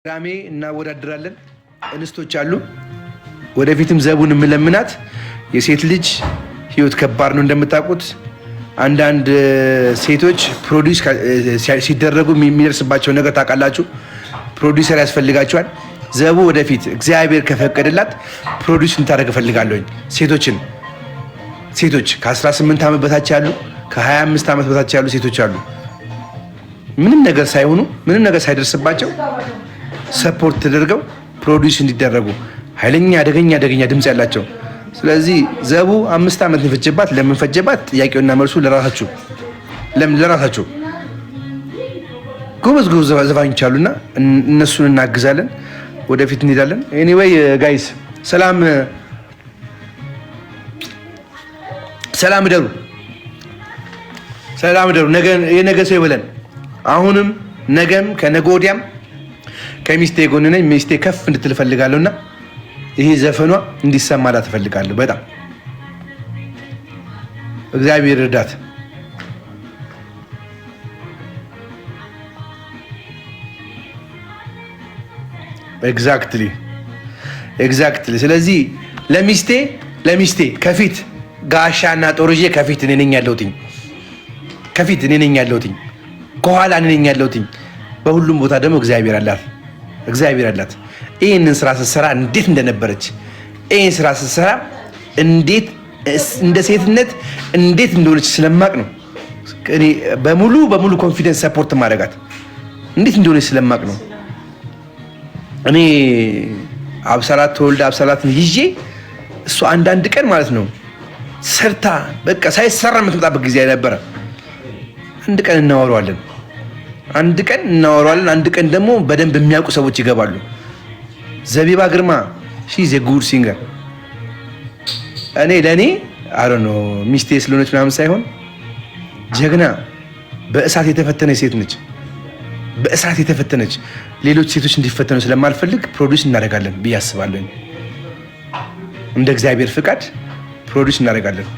ቅዳሜ እናወዳድራለን። እንስቶች አሉ። ወደፊትም ዘቡን የምለምናት የሴት ልጅ ህይወት ከባድ ነው እንደምታውቁት። አንዳንድ ሴቶች ፕሮዲውስ ሲደረጉ የሚደርስባቸው ነገር ታውቃላችሁ። ፕሮዲውሰር ያስፈልጋቸዋል። ዘቡ ወደፊት እግዚአብሔር ከፈቀደላት ፕሮዲውስ እንታደርግ እፈልጋለሁኝ። ሴቶች ከ18 ዓመት በታች ያሉ ከ25 ዓመት በታች ያሉ ሴቶች አሉ። ምንም ነገር ሳይሆኑ ምንም ነገር ሳይደርስባቸው ሰፖርት ተደርገው ፕሮዲውስ እንዲደረጉ ኃይለኛ አደገኛ ድምፅ ያላቸው። ስለዚህ ዘቡ 5 ዓመት ፈጀባት። ለምን ፈጀባት? ጥያቄውና መልሱ ለራሳችሁ ጎበዝ ዘፋኞች አሉና እነሱን እናግዛለን። ወደፊት እንሄዳለን። ኤኒዌይ ጋይስ ሰላም እደሩ። የነገ ሰው ይበለን። አሁንም ነገም ከነገ ወዲያም ከሚስቴ ጎን ነኝ። ሚስቴ ከፍ እንድትል እፈልጋለሁና ይሄ ዘፈኗ እንዲሰማላት እፈልጋለሁ። በጣም እግዚአብሔር እርዳት። ኤግዛክትሊ። ስለዚህ ለሚስቴ ከፊት ጋሻና ጦርዬ ከፊት እኔ ነኝ ያለሁትኝ፣ ከኋላ እኔ ነኝ ያለሁትኝ። በሁሉም ቦታ ደግሞ እግዚአብሔር አላት። ይህንን ስራ ስትሰራ እንዴት እንደነበረች፣ ይህን ስራ ስትሰራ እንዴት እንደ ሴትነት እንዴት እንደሆነች ስለማቅ ነው እኔ በሙሉ ኮንፊደንስ ሰፖርት ማድረጋት። እንዴት እንደሆነች ስለማቅ ነው እኔ አብሰላት ተወልዳ አብሰላትን ይዤ እሱ አንዳንድ ቀን ማለት ነው ሰርታ በቃ ሳይሰራ የምትመጣበት ጊዜ ነበረ። አንድ ቀን እናወራዋለን። አንድ ቀን ደግሞ በደንብ የሚያውቁ ሰዎች ይገባሉ። ዘቢባ ግርማ ሺዝ ጉድ ሲንገር። ለእኔ ሚስቴ ስለሆነች ምናምን ሳይሆን ጀግና በእሳት የተፈተነች ሴት ነች። በእሳት የተፈተነች። ሌሎች ሴቶች እንዲፈተኑ ስለማልፈልግ ፕሮዲውስ እናደርጋለን ብዬ አስባለሁ። እንደ እግዚአብሔር ፍቃድ ፕሮዲውስ እናደርጋለን።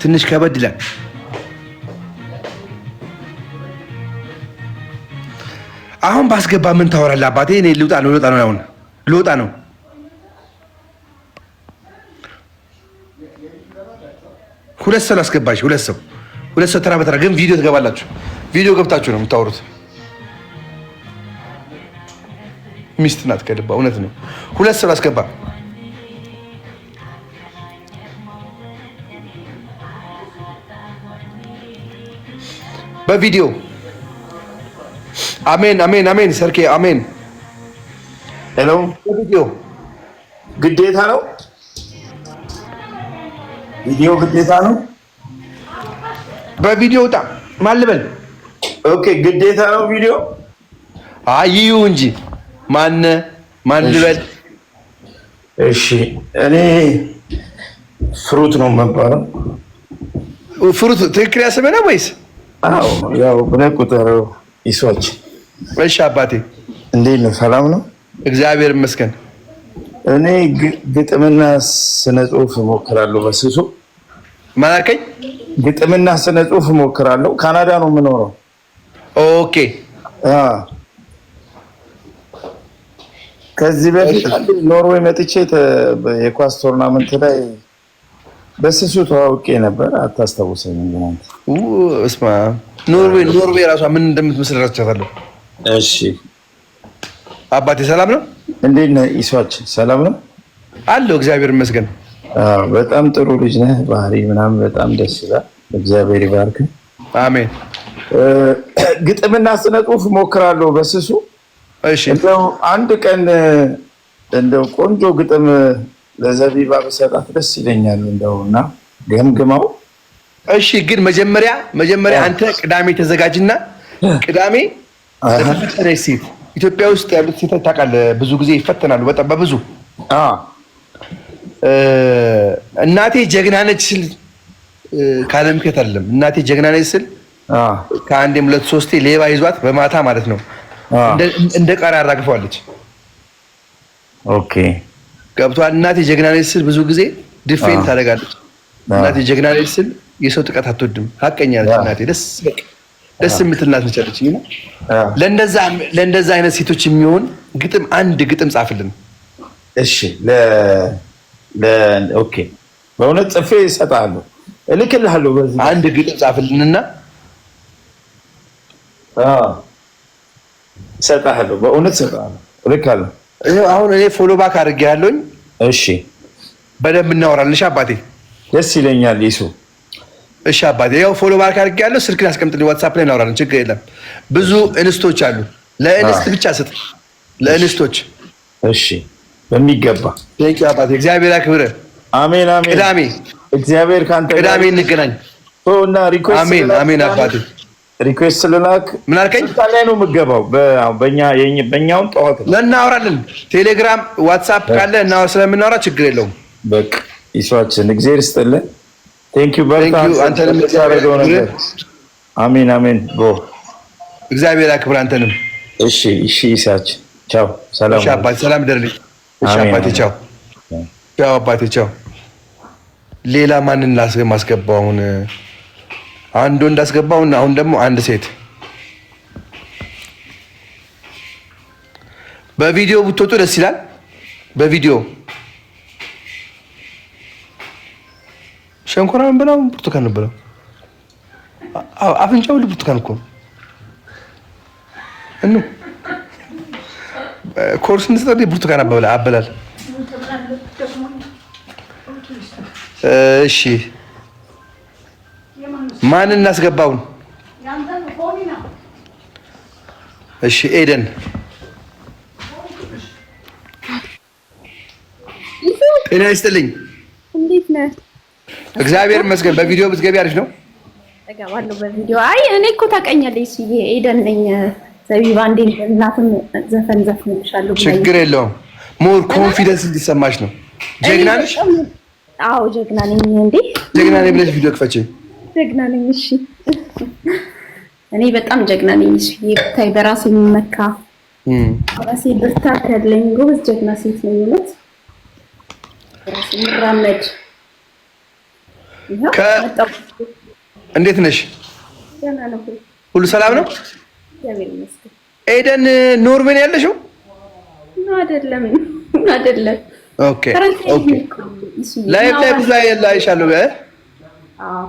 ትንሽ ከበድ ይላል። አሁን ባስገባ ምን ታወራለህ አባቴ? እኔ ልውጣ ነው። ሁለት ሰው ላስገባሽ። ሁለት ሰው ተራ በተራ ግን ቪዲዮ ትገባላችሁ። ቪዲዮ ገብታችሁ ነው የምታወሩት። ሚስት ናት ከልባ። እውነት ነው። ሁለት ሰው ላስገባ። በቪዲዮ አሜን ሰርኬ አሜን። ሄሎ ቪዲዮ ግዴታ ነው። ቪዲዮ ግዴታ ነው። በቪዲዮ ውጣ ማልበል። ኦኬ ግዴታ ነው ቪዲዮ። አይዩ እንጂ ማን ልበል? እሺ እኔ ፍሩት ነው የምባለው። ፍሩት ትክክል ያስበህ ነው ወይስ? አዎ ያው ብለህ ቁጠረው። ይሶች እሺ አባቴ እንዴት ነው? ሰላም ነው? እግዚአብሔር ይመስገን። እኔ ግጥምና ስነ ጽሁፍ እሞክራለሁ በስሱ። ማለከኝ ግጥምና ስነ ጽሁፍ እሞክራለሁ። ካናዳ ነው የምኖረው። ኦኬ ከዚህ በፊት ኖርዌይ መጥቼ የኳስ ቶርናመንት ላይ በስሱ ተዋውቄ ነበር። አታስታውሰኝም አንተ? እስማ ኖርዌይ ራሷ ምን እንደምትመስል ረስቻታለሁ። እሺ አባቴ ሰላም ነው? እንዴት ነህ ኢሷች? ሰላም ነው አለው። እግዚአብሔር ይመስገን። በጣም ጥሩ ልጅ ነህ። ባህሪ ምናምን በጣም ደስ ይላል። እግዚአብሔር ይባርክ። አሜን። ግጥምና ስነ ጽሁፍ እሞክራለሁ በስሱ። እሺ እንደው አንድ ቀን እንደው ቆንጆ ግጥም ለዘቢባ በሰጣት ደስ ይለኛል። እንደውና ገምግማው። እሺ ግን መጀመሪያ አንተ ቅዳሜ ተዘጋጅና ቅዳሜ ለተፈተነች ሴት ኢትዮጵያ ውስጥ ያሉት ሴቶች ታውቃለህ፣ ብዙ ጊዜ ይፈተናሉ። በጣም በብዙ እናቴ ጀግና ነች ስል ካለምከት አይደለም። እናቴ ጀግና ነች ስል ከአንዴም 2-3 ሌባ ይዟት በማታ ማለት ነው እንደ ቃሪ አራግፈዋለች። ኦኬ ገብቷል። እናቴ ጀግና ነች ስል ብዙ ጊዜ ዲፌንድ ታደርጋለች። እናቴ ጀግና ነች ስል የሰው ጥቃት አትወድም። ሀቀኛ ነች እናቴ። ደስ በቃ ደስ የምትልናት ነች እና ለእንደዛ አይነት ሴቶች የሚሆን ግጥም አንድ ግጥም ጻፍልን። እሺ ኦኬ በእውነት ጽፌ እሰጥሃለሁ፣ እልክልሃለሁ። በዚህ አንድ ግጥም ጻፍልንና እሰጥሃለሁ፣ በእውነት እሰጥሃለሁ፣ እልካለሁ። አሁን እኔ ፎሎ ባክ አድርጌያለሁኝ። እሺ በደንብ እናወራለን። አባቴ ደስ ይለኛል ይሱ። እሺ አባቴ ያው ፎሎ ባክ አድርጌያለሁ። ስልክን አስቀምጥልኝ፣ ዋትስአፕ ላይ እናወራለን። ችግር የለም። ብዙ እንስቶች አሉ። ለእንስት ብቻ ስጥ፣ ለእንስቶች። እሺ በሚገባ ቴንኪው አባቴ፣ እግዚአብሔር ያክብርህ። አሜን አሜን። ቅዳሜ እግዚአብሔር ካንተ ቅዳሜ እንገናኝ። እና ሪኩዌስት አሜን አሜን አባቴ። ሪኩዌስት ልላክ። ምን አልከኝ? ላይ ነው የምገባው። በእኛውን ጠዋት እናወራለን። ቴሌግራም ዋትስአፕ ካለ ስለምናወራ ችግር የለውም። በቃ ይሷችን እግዚአብሔር ይስጥልን። ቴንኪው በርታ። አንተንም ያደረገው ነገር አሜን አሜን። እግዚአብሔር ያክብር አንተንም። እሺ እሺ። ይሳች ቻው። ሰላም። እሺ አባቴ ሰላም ደርልኝ። እሺ አባቴ ቻው ቻው አባቴ ቻው። ሌላ ማንን ማስገባው? አሁን አንድ ወንድ አስገባው እና አሁን ደግሞ አንድ ሴት። በቪዲዮ ብትወጡ ደስ ይላል። በቪዲዮ ሸንኮራ ምን ብለው ብርቱካን ነው ብለው አፍንጫው ብርቱካን እኮ እኑ ኮርስ እንስተዲ ብርቱካን አበላል። እሺ ማን እናስገባውን? እሺ ኤደን ጤና ይስጥልኝ። እንዴት ነህ? እግዚአብሔር ይመስገን። በቪዲዮ ብትገቢ አሪፍ ነው። እገባለሁ በቪዲዮ። አይ እኔ እኮ ታውቀኛለሽ፣ ኤደን ነኝ። ዘቢባ እንዴት እናትም ዘፈን ዘፍንልሻለሁ። ችግር የለውም። ሞር ኮንፊደንስ እንዲሰማሽ ነው። ጀግና ነሽ? አዎ ጀግና ነኝ። እንዴ ጀግና ነኝ ብለሽ ቪዲዮ ክፈቺ። ጀግና ነኝ። እሺ እኔ በጣም ጀግና ነኝ። እሺ ብታይ በራሴ የምመካ በራሴ ብርታት ያለኝ ጎበዝ ጀግና ሴት ነኝ። እውነት በራሴ የምራመድ እንዴት ነሽ? ደህና ነው። ሁሉ ሰላም ነው? እግዚአብሔር ይመስገን። ኤደን ኖርዌይ ነው ያለሽው? አይደለም አይደለም። ኦኬ ኦኬ። ላይቭ ላይ ብዙ አይሻለሁ። አዎ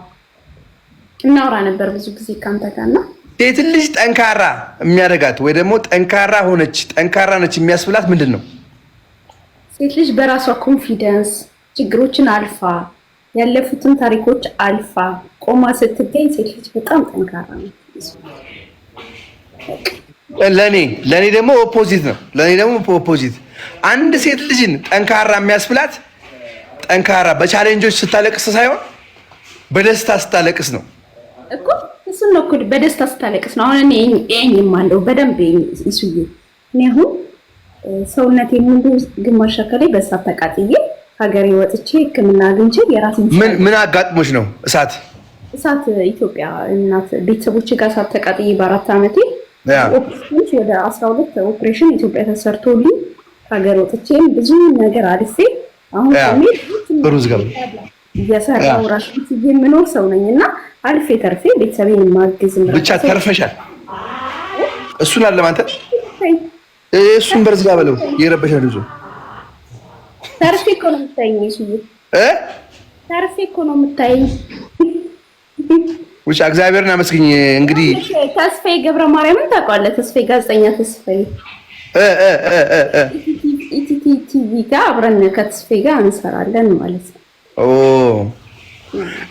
እናወራ ነበር ብዙ ጊዜ ካንተ ጋር እና ሴት ልጅ ጠንካራ የሚያደርጋት ወይ ደግሞ ጠንካራ ነች የሚያስብላት ምንድን ነው? ሴት ልጅ በራሷ ኮንፊደንስ ችግሮችን አልፋ ያለፉትን ታሪኮች አልፋ ቆማ ስትገኝ ሴት ልጅ በጣም ጠንካራ ነው። ለኔ ደግሞ ኦፖዚት ነው። ለኔ ደግሞ ኦፖዚት አንድ ሴት ልጅን ጠንካራ የሚያስብላት ጠንካራ በቻሌንጆች ስታለቅስ ሳይሆን በደስታ ስታለቅስ ነው እኮ። እሱን ነው እኮ በደስታ ስታለቅስ ነው። አሁን እኔ የማለው በደንብ ይሱዬ እኔ አሁን ሰውነቴ ሙሉ ግማሽ አካሌ በእሳት ተቃጥዬ ሀገሬ ወጥቼ ሕክምና አግኝቼ የራሴን ምን አጋጥሞሽ ነው? እሳት ኢትዮጵያ እናት ቤተሰቦቼ ጋር እሳት ተቃጥዬ በ4 ዓመቴ ወደ 12 ኦፕሬሽን ኢትዮጵያ ተሰርቶልኝ ሀገር ወጥቼም ብዙ ነገር አልፌ አሁን ሩዝ ገብ እየሰራሁ ራሴን የምኖር ሰው ነኝና አልፌ ተርፌ ቤተሰቤን ማግዝ ብቻ ተርፈሻል። እሱን አለ ማለት እሱን በርዝ ጋር በለው የረበሻ ልጅ ተርፌ እኮ ነው የምታይኝ። እሱዬ ተርፌ እኮ ነው የምታይኝ። ብቻ እግዚአብሔርን አመስግኝ። እንግዲህ ተስፋዬ ገብረ ማርያምን ታውቀዋለህ? ተስፋዬ ጋዜጠኛ ተስፋዬ ኢቲቲ ቲቪ ጋር አብረን ከተስፋዬ ጋር እንሰራለን ማለት ነው። ኦ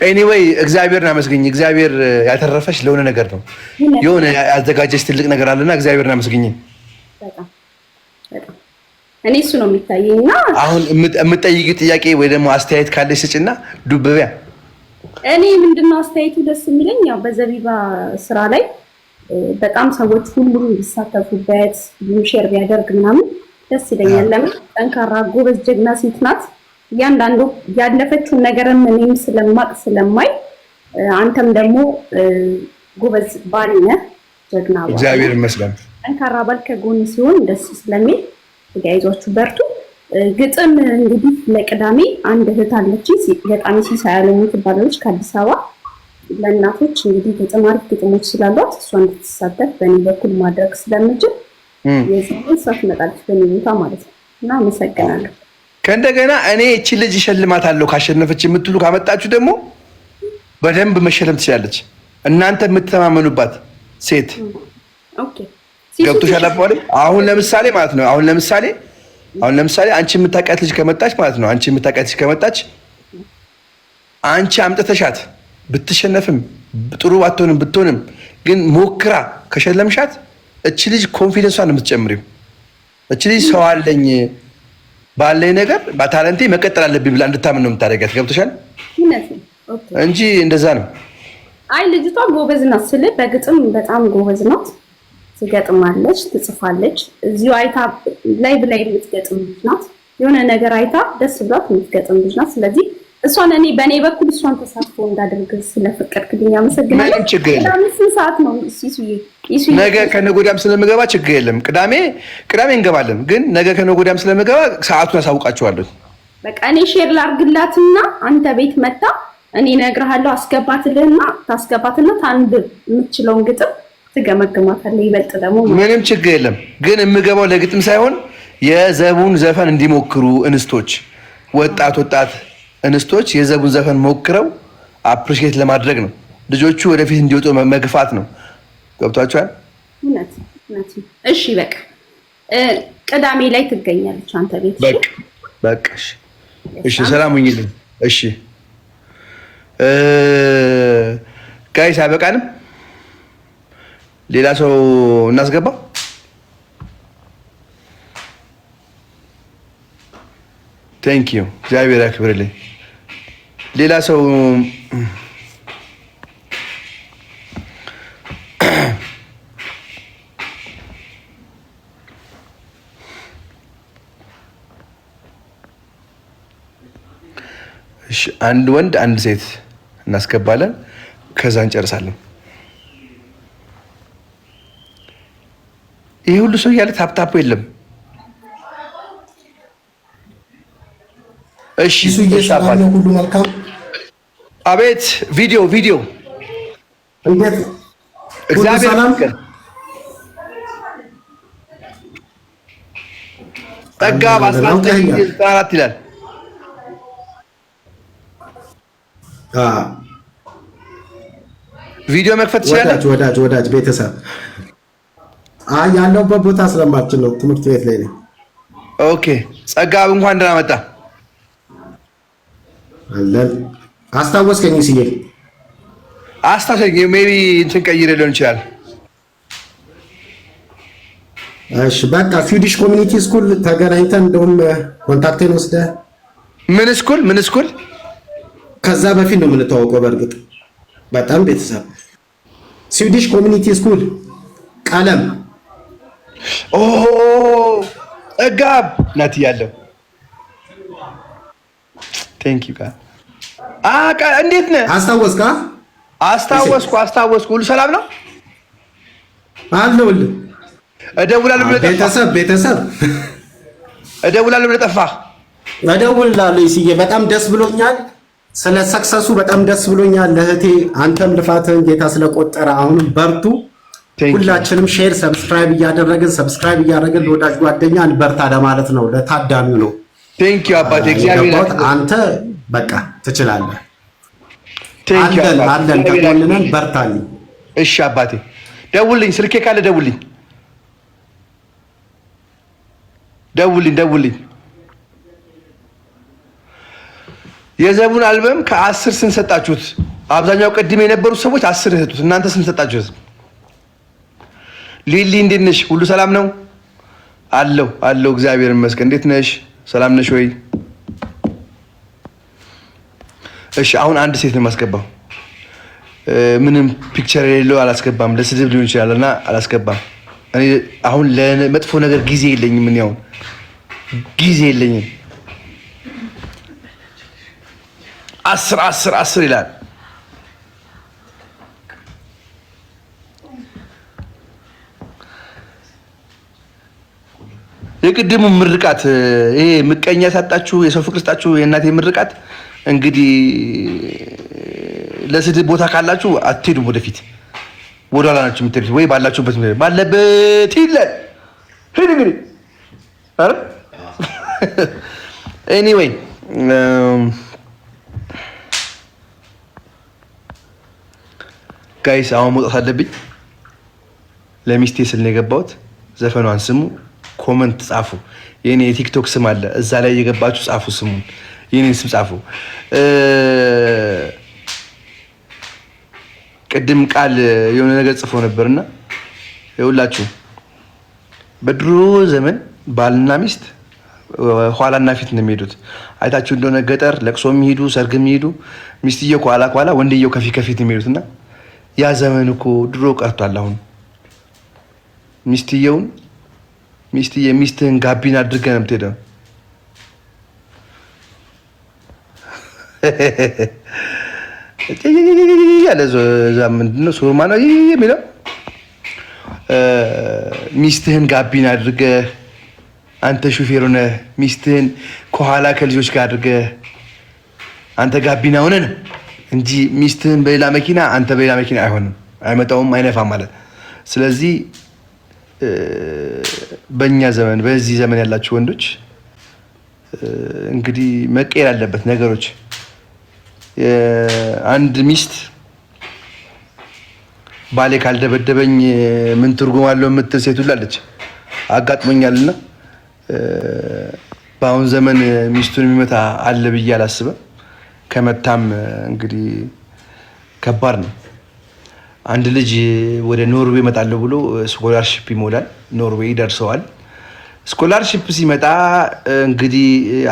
ኤኒዌይ እግዚአብሔርን አመስግኝ። እግዚአብሔር ያተረፈሽ ለሆነ ነገር ነው። የሆነ ያዘጋጀሽ ትልቅ ነገር አለና እግዚአብሔርን አመስግኝ። በጣም እኔ እሱ ነው የሚታየኝና አሁን የምትጠይቂው ጥያቄ ወይ ደግሞ አስተያየት ካለሽ ስጭና ዱብቢያ። እኔ ምንድነው አስተያየቱ ደስ የሚለኝ ያው በዘቢባ ስራ ላይ በጣም ሰዎች ሁሉም እንዲሳተፉበት ሁሉም ሼር ቢያደርግ ምናምን ደስ ይለኛል። ለምን ጠንካራ ጎበዝ ጀግና ሴት ናት። እያንዳንዱ ያለፈችውን ነገርም እኔም ስለማቅ ስለማይ አንተም ደግሞ ጎበዝ ባል ነህ፣ ጀግና ባል። እግዚአብሔር ይመስገን። ጠንካራ ባል ከጎን ሲሆን ደስ ስለሚል ተያይዟችሁ በርቱ። ግጥም እንግዲህ ለቅዳሜ አንድ እህት አለች፣ ገጣሚ ሲሳይ አለሙ ትባላለች ከአዲስ አበባ። ለእናቶች እንግዲህ ተጨማሪ ግጥሞች ስላሏት እሷ እንድትሳተፍ በእኔ በኩል ማድረግ ስለምችል የዚህ ሰው ትመጣለች በእኔ ቦታ ማለት ነው። እና አመሰግናለሁ። ከእንደገና እኔ እቺ ልጅ እሸልማታለሁ ካሸነፈች የምትሉ ካመጣችሁ ደግሞ በደንብ መሸለም ትችላለች። እናንተ የምትተማመኑባት ሴት ገብቶሻል። አሁን ለምሳሌ ማለት ነው አሁን ለምሳሌ አንቺ የምታውቂያት ልጅ ከመጣች ማለት ነው አንቺ የምታውቂያት ልጅ ከመጣች አንቺ አምጥተሻት ብትሸነፍም ጥሩ ብትሆንም ግን ሞክራ ከሸለምሻት እቺ ልጅ ኮንፊደንሷን የምትጨምሪው እቺ ልጅ ሰው አለኝ ባለኝ ነገር በታለንቴ መቀጠል አለብኝ ብላ እንድታምን ነው የምታደርጋት። ገብቶሻል እንጂ እንደዛ ነው። አይ ልጅቷ ጎበዝ ናት ስል በግጥም በጣም ጎበዝ ናት። ትገጥማለች፣ ትጽፋለች። እዚሁ አይታ ላይ የምትገጥም ልጅ ናት። የሆነ ነገር አይታ ደስ ብሏት የምትገጥም ልጅ ናት። ስለዚህ እሷን እኔ በእኔ በኩል እሷን ተሳትፎ እንዳደርግ ስለፈቀድክልኝ አመሰግናለሁ። ምንም ችግር የለም። አምስት ሰዓት ነው ነገ ከነገ ወዲያም ስለምገባ ችግር የለም። ቅዳሜ እንገባለን፣ ግን ነገ ከነገ ወዲያም ስለምገባ ሰዓቱን አሳውቃችኋለሁ። በቃ እኔ ሼር ላርግላትና አንተ ቤት መጣ እኔ እነግርሃለሁ። አስገባትልህና ታስገባትና ታንብብ የምትችለውን ግጥም ትገመግማታለህ። ይበልጥ ደግሞ ምንም ችግር የለም። ግን የምገባው ለግጥም ሳይሆን የዘቡን ዘፈን እንዲሞክሩ እንስቶች፣ ወጣት እንስቶች የዘቡን ዘፈን ሞክረው አፕሪሺየት ለማድረግ ነው። ልጆቹ ወደፊት እንዲወጡ መግፋት ነው። ገብቷችኋል? እውነት። እሺ በቃ ቅዳሜ ላይ ትገኛለች አንተ ቤት። በቃ እሺ። ሰላም ሁኚልኝ። እሺ ጋይስ አይበቃንም? ሌላ ሰው እናስገባ። ቴንክ ዩ እግዚአብሔር ያክብርልኝ። ሌላ ሰው አንድ ወንድ አንድ ሴት እናስገባለን። ከዛ እንጨርሳለን። ይሄ ሁሉ ሰው እያለ ታፕታፕ የለም። እሺ ሁሉ መልካም። አቤት ቪዲዮ እንዴት እግዚአብሔር ይመስገን። ጠጋ በ1994 ይላል። ቪዲዮ መክፈት ይችላል። ወዳጅ ቤተሰብ ያለሁበት ቦታ ስለማችን ነው። ትምህርት ቤት ላይ ነኝ። ኦኬ ጸጋብ እንኳን ደህና መጣ። አለን አስታወስከኝ ሲል አስታወሰኝ። ሜቢ እንትን ቀይሬ ሊሆን ይችላል። እሺ በቃ ስዊዲሽ ኮሚኒቲ ስኩል ተገናኝተን እንደውም ኮንታክቴን ወስደህ ምን ስኩል ከዛ በፊት ነው የምንተዋወቀው። በእርግጥ በጣም ቤተሰብ ስዊዲሽ ኮሚኒቲ ስኩል ቀለም ጸጋብ ናት ያለው። ቴንክ ዩ ጋር እንዴት ነህ? አስታወስካ? አስታወስኩ። ሁሉ ሰላም ነው? አለሁልህ። እደውላለሁ ብለህ ጠፋህ። ቤተሰብ እደውላለሁ ብለህ ጠፋህ። እደውልልሃለሁ ይስዬ። በጣም ደስ ብሎኛል። ስለ ሰክሰሱ በጣም ደስ ብሎኛል። ለእህቴ አንተም ልፋትህን ጌታ ስለቆጠረ አሁንም በርቱ። ሁላችንም ሼር ሰብስክራይብ እያደረግን ለወዳጅ ጓደኛ እንበርታ ለማለት ነው። ለታዳሚው ነው። ቴንክ ዩ አባቴ። እግዚአብሔር አንተ በቃ ትችላለህ። አለን ከጎንነን፣ በርታልኝ። እሺ አባቴ ደውልኝ፣ ስልኬ ካለ ደውልኝ። የዘቡን አልበም ከ10 ስንት ሰጣችሁት? አብዛኛው ቅድም የነበሩት ሰዎች 10 ሰጡት። እናንተ ስንት ሰጣችሁት? ሊሊ እንዴት ነሽ? ሁሉ ሰላም ነው? አለው እግዚአብሔር ይመስገን። እንዴት ነሽ? ሰላም ነሽ ወይ? እሺ አሁን አንድ ሴት ነው የማስገባው። ምንም ፒክቸር የሌለው አላስገባም። ለስድብ ሊሆን ይችላል እና አላስገባም። እኔ አሁን ለመጥፎ ነገር ጊዜ የለኝም። ምን ያው ጊዜ የለኝም። 10 ይላል። የቅድሙ ምርቃት ይሄ ምቀኛ ሳጣችሁ የሰው ፍቅር ስጣችሁ የእናቴ ምርቃት እንግዲህ ለስድብ ቦታ ካላችሁ አትሄዱም ወደፊት፣ ወደኋላ ናችሁ የምትሄዱት። ወይ ባላችሁበት ባለበት ይላል ሄድ እንግዲህ አረ ኤኒዌይ ጋይስ አሁን መውጣት አለብኝ። ለሚስቴ ስል ነው የገባሁት። ዘፈኗን ስሙ፣ ኮመንት ጻፉ። የኔ የቲክቶክ ስም አለ እዛ ላይ የገባችሁ ጻፉ፣ ስሙን የኔን ስም ጻፉ። ቅድም ቃል የሆነ ነገር ጽፎ ነበርና ይኸውላችሁ በድሮ ዘመን ባልና ሚስት ኋላና ፊት ነው የሚሄዱት። አይታችሁ እንደሆነ ገጠር ለቅሶ የሚሄዱ ሰርግ የሚሄዱ ሚስትየው ከኋላ ወንድየው ከፊት ነው የሚሄዱትና ያ ዘመን እኮ ድሮ ቀርቷል። አሁን ሚስትህን ጋቢና አድርገህ ነው የምትሄደው። ያለ እዛ ምንድን ነው ሱርማ ነው የሚለው። ሚስትህን ጋቢና አድርገህ አንተ ሹፌር ሆነህ ሚስትህን ከኋላ ከልጆች ጋር አድርገህ አንተ ጋቢና ሆነህ ነው እንጂ ሚስትህን በሌላ መኪና አንተ በሌላ መኪና አይሆንም፣ አይመጣውም፣ አይነፋም ማለት። ስለዚህ በእኛ ዘመን በዚህ ዘመን ያላችሁ ወንዶች እንግዲህ መቀየር አለበት ነገሮች። አንድ ሚስት ባሌ ካልደበደበኝ ምን ትርጉም አለው የምትል ሴት ሁሉ አለች፣ አጋጥሞኛልና በአሁን ዘመን ሚስቱን የሚመታ አለ ብዬ አላስብም። ከመታም እንግዲህ ከባድ ነው። አንድ ልጅ ወደ ኖርዌይ እመጣለሁ ብሎ ስኮላርሺፕ ይሞላል። ኖርዌይ ደርሰዋል። ስኮላርሺፕ ሲመጣ እንግዲህ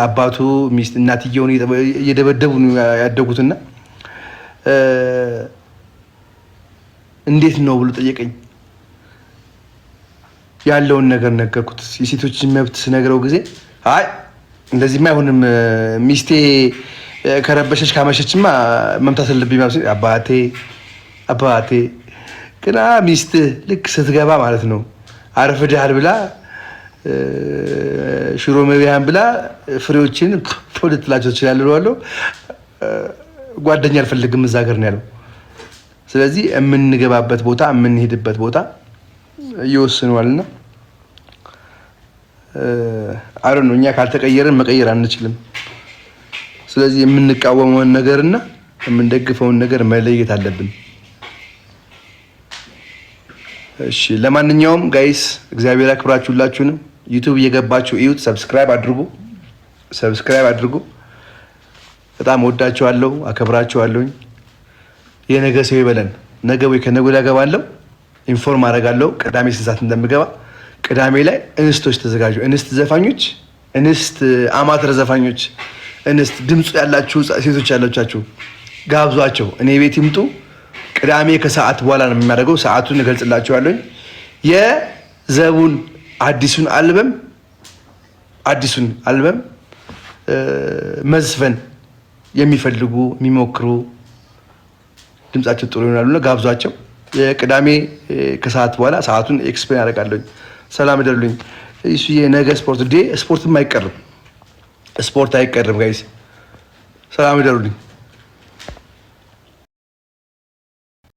አባቱ ሚስት እናትየውን እየደበደቡ ነው ያደጉትና እንዴት ነው ብሎ ጠየቀኝ። ያለውን ነገር ነገርኩት። የሴቶችን መብት ስነግረው ጊዜ አይ እንደዚህማ አይሆንም፣ ሚስቴ ከረበሸች ካመሸችማ መምታት አለብኝ ማለት አባቴ ግና ሚስት ልክ ስትገባ ማለት ነው አረፍድሃል ብላ ሽሮ መብያን ብላ ፍሬዎችን ልትላቸው ትችላለህ ብለዋለሁ። ጓደኛ አልፈልግም እዛ ሀገር ነው ያለው። ስለዚህ የምንገባበት ቦታ የምንሄድበት ቦታ ይወስነዋልና አረ ነው እኛ ካልተቀየረን መቀየር አንችልም። ስለዚህ የምንቃወመውን ነገርና የምንደግፈውን ነገር መለየት አለብን። እሺ ለማንኛውም ጋይስ እግዚአብሔር ያክብራችሁ። ሁላችሁንም ዩቲዩብ እየገባችሁ እዩት፣ ሰብስክራይብ አድርጉ። በጣም ወዳችኋለሁ፣ አከብራችኋለሁኝ። የነገ ሰው ይበለን። ነገ ወይ ከነገ ወዲያ እገባለሁ፣ ኢንፎርም አደርጋለሁ ቅዳሜ ስንት ሰዓት እንደምገባ። ቅዳሜ ላይ እንስቶች ተዘጋጁ። እንስት ዘፋኞች፣ እንስት አማተር ዘፋኞች፣ እንስት ድምፁ ያላችሁ ሴቶች ያላችሁ ጋብዟቸው፣ እኔ ቤት ይምጡ። ቅዳሜ ከሰዓት በኋላ ነው የሚያደርገው። ሰዓቱን እገልጽላችኋለሁ። የዘቡን አዲሱን አልበም መዝፈን የሚፈልጉ የሚሞክሩ ድምጻቸው ጥሩ ይሆናሉና ጋብዟቸው። የቅዳሜ ከሰዓት በኋላ ሰዓቱን ኤክስፕሌን አደርጋለሁ። ሰላም እደሩልኝ። እሱ የነገ ስፖርት አይቀርም ጋይስ። ሰላም እደሩልኝ።